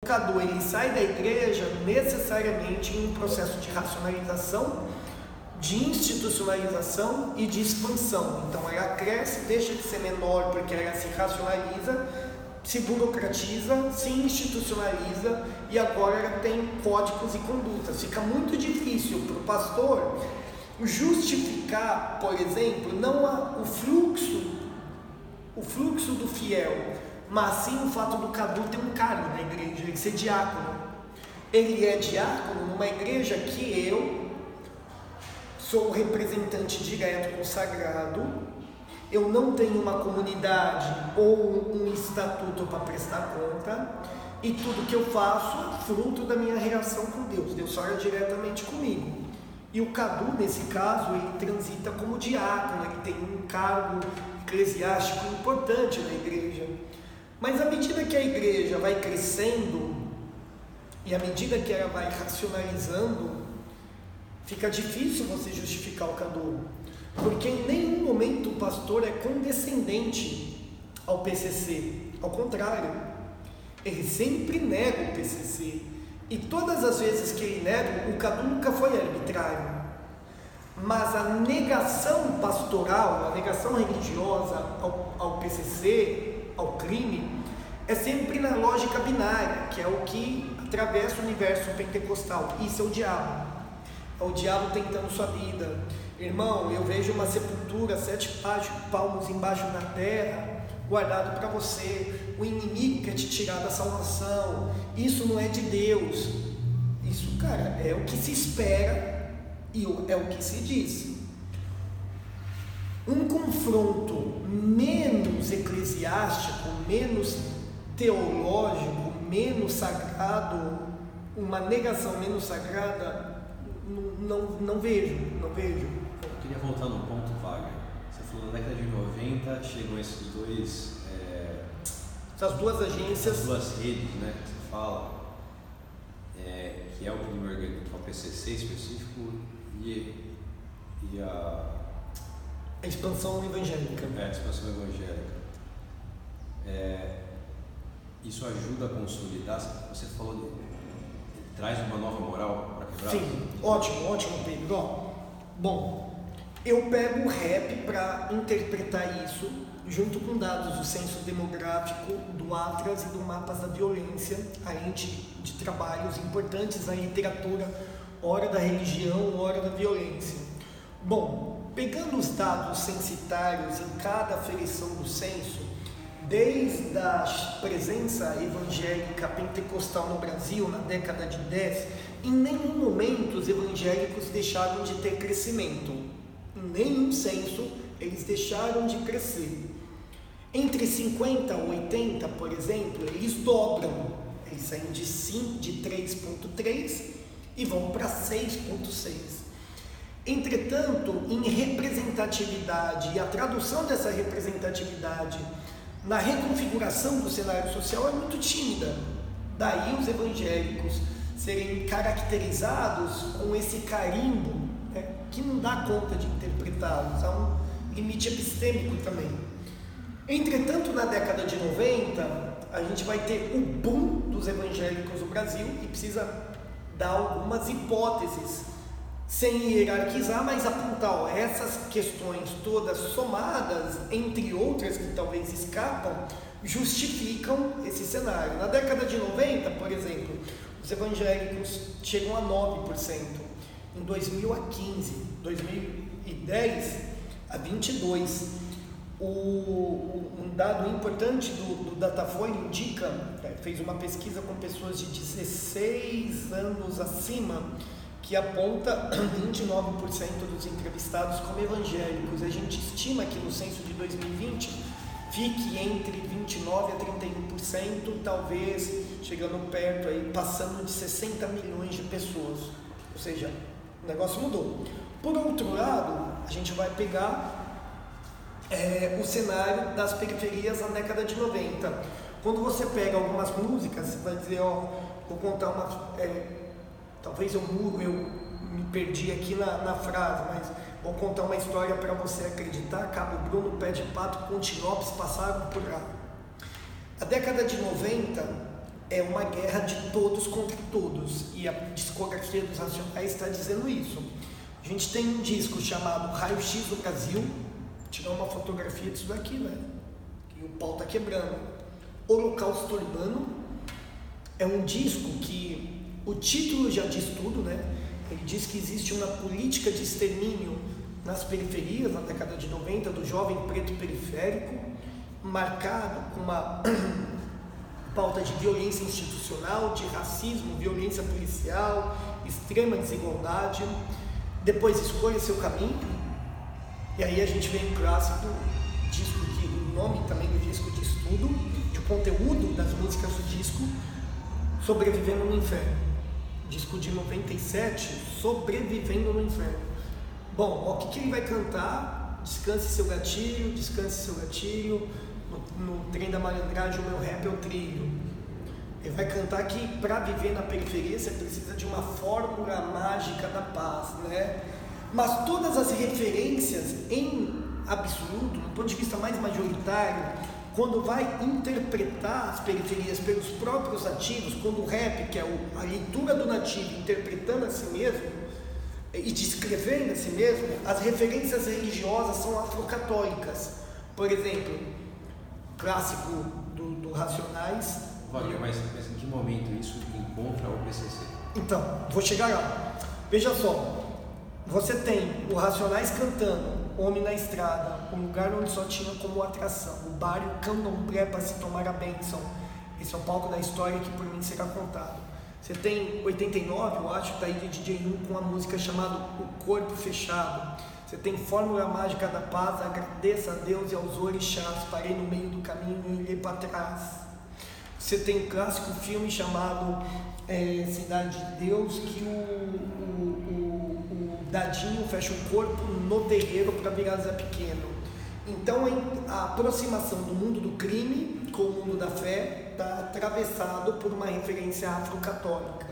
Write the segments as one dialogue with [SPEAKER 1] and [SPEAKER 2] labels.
[SPEAKER 1] Cadu ele sai da igreja necessariamente em um processo de racionalização, de institucionalização e de expansão. Então ela cresce, deixa de ser menor porque ela se racionaliza, se burocratiza, se institucionaliza e agora ela tem códigos e condutas. Fica muito difícil para o pastor justificar, por exemplo, não o fluxo do fiel, mas sim o fato do Cadu ter um cargo na igreja, ele ser diácono. Ele é diácono numa igreja que eu sou o representante direto consagrado, eu não tenho uma comunidade ou um estatuto para prestar conta, e tudo que eu faço é fruto da minha relação com Deus. Deus fala diretamente comigo. E o Cadu, nesse caso, ele transita como diácono, ele tem um cargo eclesiástico importante na igreja. Mas à medida que a igreja vai crescendo e à medida que ela vai racionalizando, fica difícil você justificar o Cadu, porque em nenhum momento o pastor é condescendente ao PCC. Ao contrário, ele sempre nega o PCC. E todas as vezes que ele nega, o Cadu nunca foi arbitrário. Mas a negação pastoral, a negação religiosa ao PCC, ao crime, é sempre na lógica binária, que é o que atravessa o universo pentecostal. Isso é o diabo. É o diabo tentando sua vida. Irmão, eu vejo uma sepultura, 7 palmos embaixo da terra, guardado para você. O inimigo quer te tirar da salvação. Isso não é de Deus. Isso, cara, é o que se espera e é o que se diz. Um confronto menos eclesiástico, menos teológico, menos sagrado, uma negação menos sagrada, não vejo.
[SPEAKER 2] Eu queria voltar no ponto, Wagner. Você falou na década de 90, chegam esses dois...
[SPEAKER 1] Essas duas agências...
[SPEAKER 2] Essas duas redes, né, que você fala, que é o primeiro organismo, o PCC específico, e
[SPEAKER 1] a expansão evangélica.
[SPEAKER 2] A expansão evangélica. Isso ajuda a consolidar, você falou, traz uma nova moral para quebrar?
[SPEAKER 1] Sim, ótimo, Pedro. Bom, eu pego o rap para interpretar isso, junto com dados do censo demográfico, do Atlas e do Mapas da Violência, além de trabalhos importantes na literatura, hora da religião, hora da violência. Bom, pegando os dados censitários em cada aferição do censo, desde a presença evangélica pentecostal no Brasil, na década de 10, em nenhum momento os evangélicos deixaram de ter crescimento. Em nenhum censo eles deixaram de crescer. Entre 50 e 80, por exemplo, eles dobram. Eles saem de 3,3 e vão para 6,6. Entretanto, em representatividade, e a tradução dessa representatividade na reconfiguração do cenário social é muito tímida. Daí os evangélicos serem caracterizados com esse carimbo, né, que não dá conta de interpretá-los, há um limite epistêmico também. Entretanto, na década de 90, a gente vai ter o boom dos evangélicos no Brasil e precisa dar algumas hipóteses, sem hierarquizar, mas apontar, essas questões todas somadas, entre outras que talvez escapam, justificam esse cenário. Na década de 90, por exemplo, os evangélicos chegam a 9%, em 2015, 2010 a 22%. Um dado importante do Datafolha indica, fez uma pesquisa com pessoas de 16 anos acima, que aponta 29% dos entrevistados como evangélicos. A gente estima que no censo de 2020 fique entre 29% a 31%, talvez chegando perto, aí, passando de 60 milhões de pessoas. Ou seja, o negócio mudou. Por outro lado, a gente vai pegar o cenário das periferias na década de 90. Quando você pega algumas músicas, você vai dizer, vou contar uma... talvez eu me perdi aqui na frase, mas vou contar uma história para você acreditar. Cabo Bruno, Pé de Pato, Continópolis passaram por lá. A década de 90 é uma guerra de todos contra todos, e a discografia dos Racionais está dizendo isso. A gente tem um disco chamado Raio-X do Brasil, vou tirar uma fotografia disso daqui, né? Que o pau tá quebrando. Holocausto Urbano é um disco que o título já diz tudo, né? Ele diz que existe uma política de extermínio nas periferias, na década de 90, do jovem preto periférico, marcado com uma pauta de violência institucional, de racismo, violência policial, extrema desigualdade. Depois escolha seu caminho, e aí a gente vem o clássico disco, que o nome também do disco diz tudo, de conteúdo das músicas do disco, Sobrevivendo no Inferno, disco de 97, Sobrevivendo no Inferno. Bom, o que ele vai cantar? Descanse seu gatilho, no trem da malandragem o meu rap é o trilho. Ele vai cantar que para viver na periferia você precisa de uma fórmula mágica da paz, né? Mas todas as referências em absoluto, do ponto de vista mais majoritário, quando vai interpretar as periferias pelos próprios nativos, quando o rap, que é a leitura do nativo interpretando a si mesmo e descrevendo a si mesmo, as referências religiosas são afrocatólicas. Por exemplo, clássico do Racionais.
[SPEAKER 2] Wagner, mas em que momento isso encontra o PCC?
[SPEAKER 1] Então, vou chegar lá. Veja só, você tem o Racionais cantando Homem na Estrada, um lugar onde só tinha como atração o bar e o candomblé para se tomar a bênção. Esse é o palco da história que por mim será contado. Você tem 89, eu acho, tá aí de DJ Nun com uma música chamada O Corpo Fechado. Você tem Fórmula Mágica da Paz, agradeça a Deus e aos orixás, parei no meio do caminho e olhei para trás. Você tem um clássico filme chamado Cidade de Deus, que o Dadinho fecha o corpo no terreiro para virar Zé Pequeno. Então a aproximação do mundo do crime com o mundo da fé está atravessado por uma referência afrocatólica.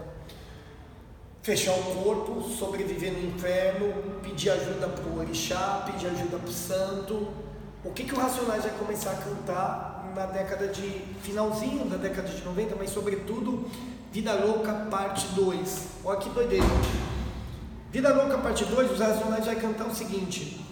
[SPEAKER 1] Fechar o corpo, sobreviver no inferno, pedir ajuda para o orixá, pedir ajuda para o santo. O que o Racionais vai começar a cantar na finalzinho da década de 90, mas sobretudo Vida Louca Parte 2. Olha que doideira. Vida Louca Parte 2, os Racionais vai cantar o seguinte,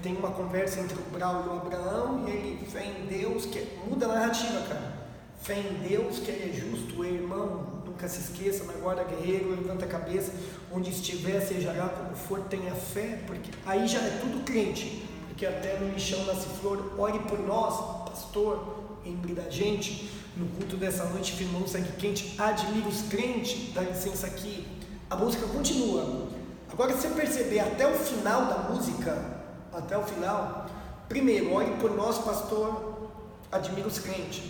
[SPEAKER 1] tem uma conversa entre o Brau e o Abraão, e ele, fé em Deus, muda a narrativa, cara. Fé em Deus, que ele é justo, irmão, nunca se esqueça, mas guarda guerreiro, levanta a cabeça, onde estiver, seja lá como for, tenha fé, porque aí já é tudo crente, porque até no lixão nasce flor, ore por nós, pastor, lembre da gente, no culto dessa noite, firmão sangue quente, admira os crentes, dá licença aqui, a música continua. Agora, se você perceber até o final da música, até o final, primeiro, ore por nós, pastor, admira os crentes.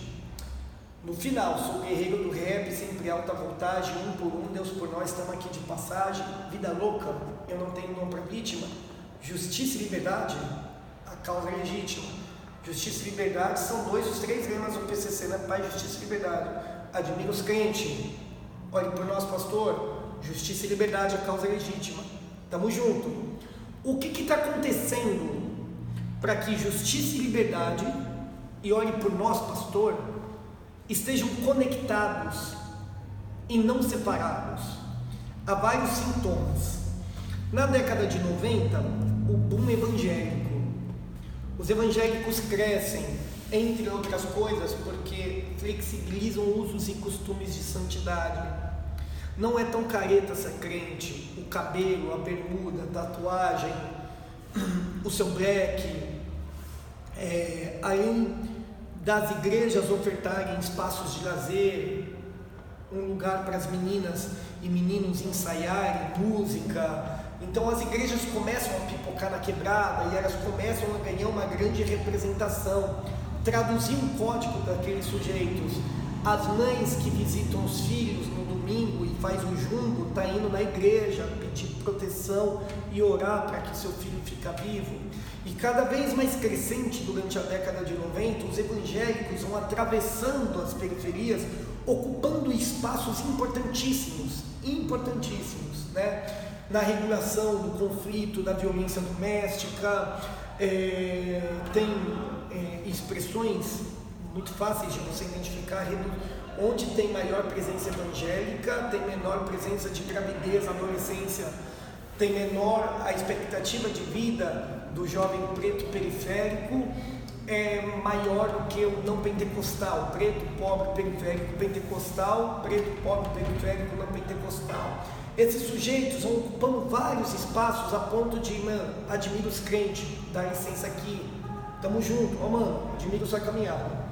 [SPEAKER 1] No final, sou guerreiro do rap, sempre alta voltagem, um por um, Deus por nós, estamos aqui de passagem, vida louca, eu não tenho nome para vítima, justiça e liberdade, a causa é legítima. Justiça e liberdade são os 3 lemas do PCC, né? Paz, justiça e liberdade. Admira os crentes, ore por nós, pastor, justiça e liberdade, a causa é legítima. Tamo junto. O que está acontecendo para que justiça e liberdade, e ore por nós, pastor, estejam conectados e não separados? Há vários sintomas. Na década de 90, o boom evangélico. Os evangélicos crescem, entre outras coisas, porque flexibilizam usos e costumes de santidade. Não é tão careta ser crente, o cabelo, a bermuda, a tatuagem, o seu black, além das igrejas ofertarem espaços de lazer, um lugar para as meninas e meninos ensaiarem música. Então as igrejas começam a pipocar na quebrada e elas começam a ganhar uma grande representação, traduzir um código daqueles sujeitos. As mães que visitam os filhos no domingo e faz o jumbo, está indo na igreja pedir proteção e orar para que seu filho fique vivo. E cada vez mais crescente durante a década de 90, os evangélicos vão atravessando as periferias, ocupando espaços importantíssimos, né? Na regulação do conflito, da violência doméstica, tem expressões muito fáceis de você identificar, onde tem maior presença evangélica, tem menor presença de gravidez, adolescência, tem menor a expectativa de vida do jovem preto periférico, é maior do que o não pentecostal, preto, pobre, periférico, pentecostal, preto, pobre, periférico, não pentecostal. Esses sujeitos vão ocupando vários espaços a ponto de, mano, admiro os crentes, dá licença aqui, tamo junto, ó mano, admiro sua caminhada.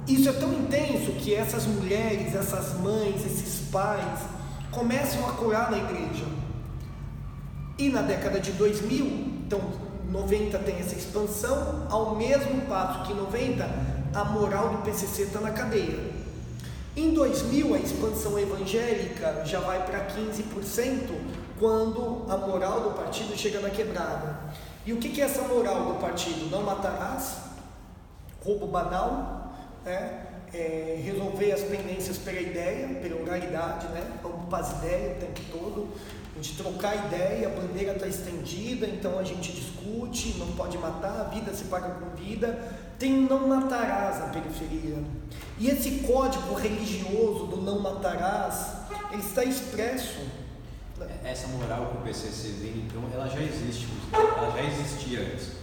[SPEAKER 1] Isso é tão intenso que essas mulheres, essas mães, esses pais começam a colar na igreja. E na década de 2000, então 90 tem essa expansão, ao mesmo passo que 90, a moral do PCC está na cadeia. Em 2000, a expansão evangélica já vai para 15%, quando a moral do partido chega na quebrada. E o que é essa moral do partido? Não matarás, roubo banal, resolver as pendências pela ideia, pela oralidade, vamos para as ideias o tempo todo, a gente trocar ideia, a bandeira está estendida, então a gente discute, não pode matar, a vida se paga com vida, tem um não matarás na periferia. E esse código religioso do não matarás, ele está expresso.
[SPEAKER 2] Essa moral que o PCC vem, então, ela já existia antes.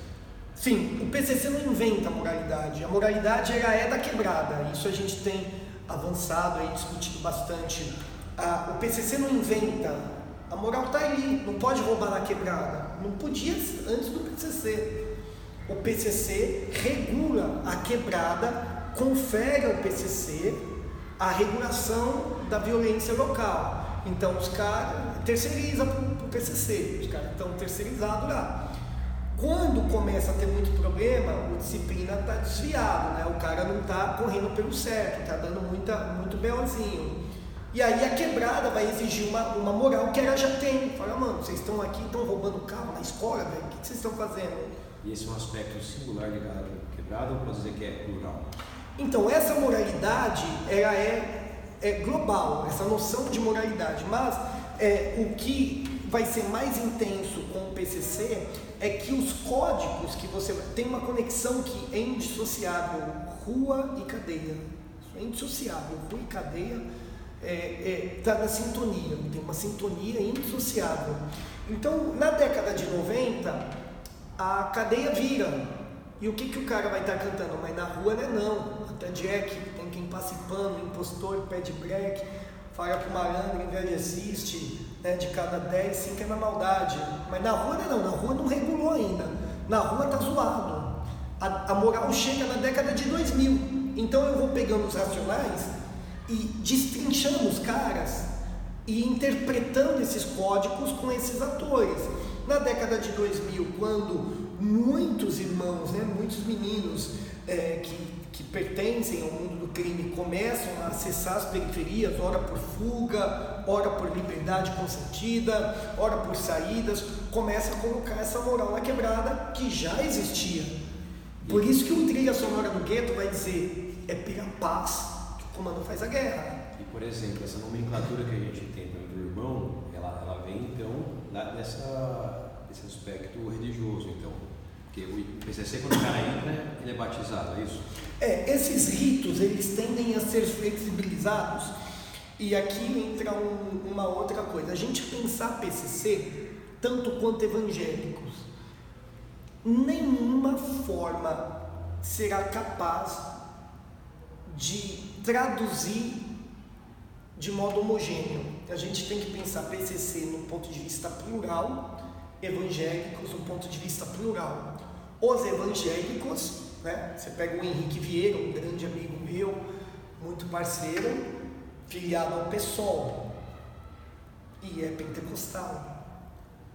[SPEAKER 1] Sim, o PCC não inventa a moralidade ela é da quebrada, isso a gente tem avançado aí, discutido bastante. O PCC não inventa, a moral está ali, não pode roubar na quebrada, não podia antes do PCC. O PCC regula a quebrada, confere ao PCC a regulação da violência local. Então os caras terceirizam para o PCC, os caras estão terceirizados lá. Quando começa a ter muito problema, o disciplina está desviado, o cara não está correndo pelo certo, está dando muito beozinho. E aí a quebrada vai exigir uma moral que ela já tem. Fala, mano, vocês estão aqui, estão roubando carro na escola, velho, o que vocês estão fazendo?
[SPEAKER 2] E esse é um aspecto singular ligado à quebrada, ou pode dizer que é plural?
[SPEAKER 1] Então, essa moralidade, ela é global, essa noção de moralidade, mas o que vai ser mais intenso com o PCC é que os códigos que você tem uma conexão que é indissociável, rua e cadeia. Isso é indissociável, rua e cadeia está na sintonia, tem uma sintonia indissociável. Então, na década de 90, a cadeia vira. E o que o cara vai estar cantando? Mas na rua não. Até Jack, tem quem passe pano, impostor, pede break, fala pro malandro, envelheciste, de cada 10, 5 é na maldade. Mas na rua não, na rua não regulou ainda. Na rua tá zoado. A moral chega na década de 2000. Então eu vou pegando os Racionais e destrinchando os caras e interpretando esses códigos com esses atores. Na década de 2000, quando muitos irmãos, muitos meninos que pertencem ao mundo do crime começam a acessar as periferias, ora por fuga, ora por liberdade consentida, ora por saídas, começa a colocar essa moral na quebrada que já existia. Por isso que o trilha sonora do gueto vai dizer, é pela paz que o comando faz a guerra.
[SPEAKER 2] E, por exemplo, essa nomenclatura que a gente tem do irmão, ela vem então desse aspecto religioso, então. Porque o PCC, quando o cara entra, ele é batizado, é isso?
[SPEAKER 1] Esses ritos, eles tendem a ser flexibilizados, e aqui entra uma outra coisa. A gente pensar PCC tanto quanto evangélicos, nenhuma forma será capaz de traduzir de modo homogêneo. A gente tem que pensar PCC no ponto de vista plural, evangélicos no ponto de vista plural. Os evangélicos, você pega o Henrique Vieira, um grande amigo meu, muito parceiro, filiado ao PSOL, e é pentecostal,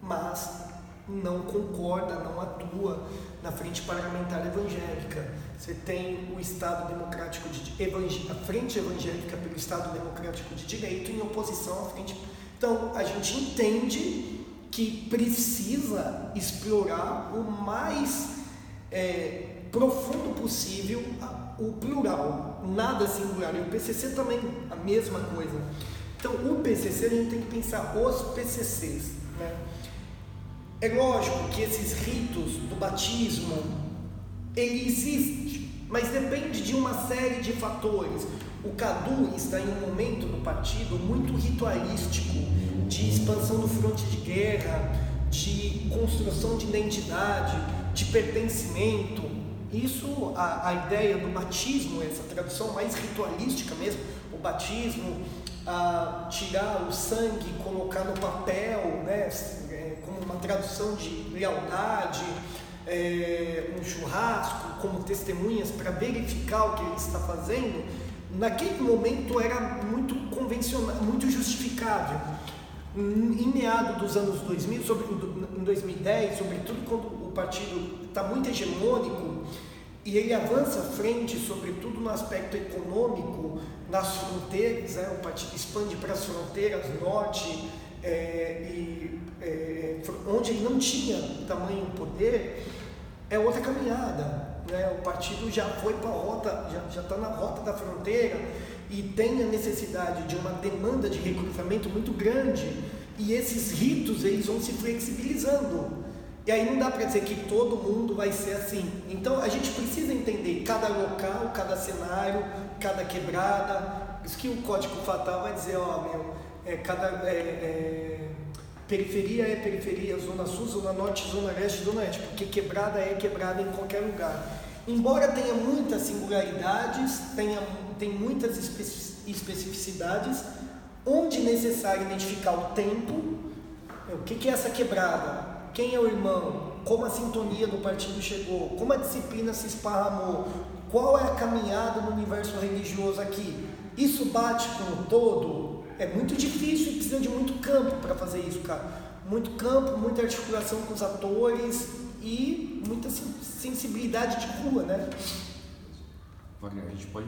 [SPEAKER 1] mas não concorda, não atua na frente parlamentar evangélica. Você tem o Estado Democrático a frente evangélica pelo Estado Democrático de Direito em oposição à frente. Então a gente entende que precisa explorar o mais profundo possível o plural, nada singular. E o PCC também, a mesma coisa. Então, o PCC, a gente tem que pensar os PCCs. É lógico que esses ritos do batismo, ele existe, mas depende de uma série de fatores. O Cadu está em um momento do partido muito ritualístico, de expansão do fronte de guerra, de construção de identidade, de pertencimento. Isso, a ideia do batismo, essa tradução mais ritualística mesmo, o batismo, tirar o sangue, colocar no papel, né, como uma tradução de lealdade, um churrasco, como testemunhas para verificar o que ele está fazendo, naquele momento era muito convencional, muito justificável. Em meados dos anos 2000, em 2010, sobretudo quando o partido está muito hegemônico e ele avança à frente, sobretudo no aspecto econômico, nas fronteiras, o partido expande para as fronteiras norte, onde ele não tinha tamanho poder, é outra caminhada, né? O partido já foi para a rota, já está na rota da fronteira e tem a necessidade de uma demanda de recrutamento muito grande, e esses ritos eles vão se flexibilizando, e aí não dá para dizer que todo mundo vai ser assim. Então a gente precisa entender cada local, cada cenário, cada quebrada. Isso que o Código Fatal vai dizer, periferia é periferia, zona sul, zona norte, zona leste, zona oeste, porque quebrada é quebrada em qualquer lugar. Embora tenha muitas singularidades, tem muitas especificidades, onde é necessário identificar o tempo, o que é essa quebrada, quem é o irmão, como a sintonia do partido chegou, como a disciplina se esparramou, qual é a caminhada no universo religioso aqui. Isso bate com o todo? É muito difícil e precisa de muito campo para fazer isso, cara. Muito campo, muita articulação com os atores e muita sensibilidade de rua, né?
[SPEAKER 2] Wagner, a gente pode